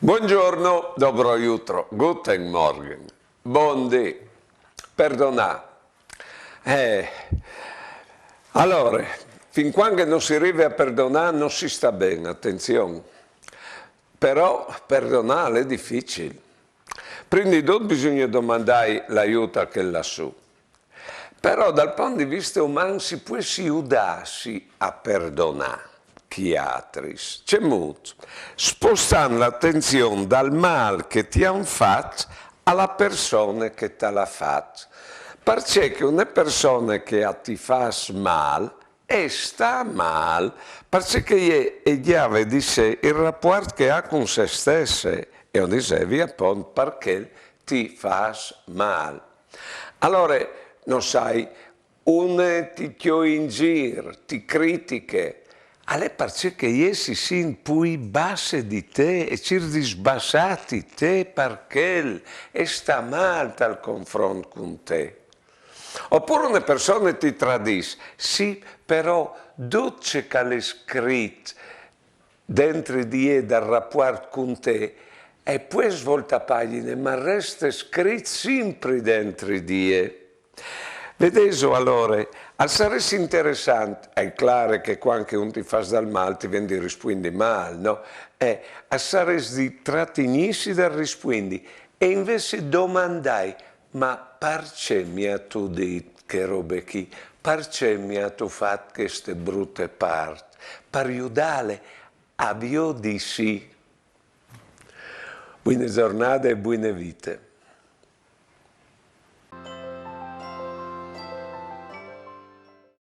Buongiorno, dobro jutro, guten Morgen, buondì, perdonà. Allora, fin quando non si arriva a perdonare non si sta bene, attenzione. Però perdonare è difficile. Prima di tutto bisogna domandare l'aiuto a che lassù. Però dal punto di vista umano si può aiutarsi a perdonare chi altri. C'è molto. Spostando l'attenzione dal male che ti hanno fatto alla persona che te l'ha fatto. Perché una persona che ti fa male e sta male, perché è chiave di sé il rapporto che ha con se stessa. E on dicevi appunto perché ti fa male. Allora, non sai, uno ti chiede in giro, ti critica, alle perché essi si poi basse di te e ci disbassati te perché e sta male al confronto con te. Oppure una persona ti tradisce, sì, però tutto che l'è scritto dentro di te dal rapporto con te e poi svolta pagina, ma resta scritto sempre dentro di te. Vedete allora, al essere interessante, è chiaro che quando uno ti fa del male ti viene di rispondere male, no? A essere di trattenersi dal rispondi e invece domandai, ma perché mi ha tu detto che robe qui? Perché mi ha tu fatto queste brutte parti? Per aiutare a Dio di sì. Buone giornate e buone vite.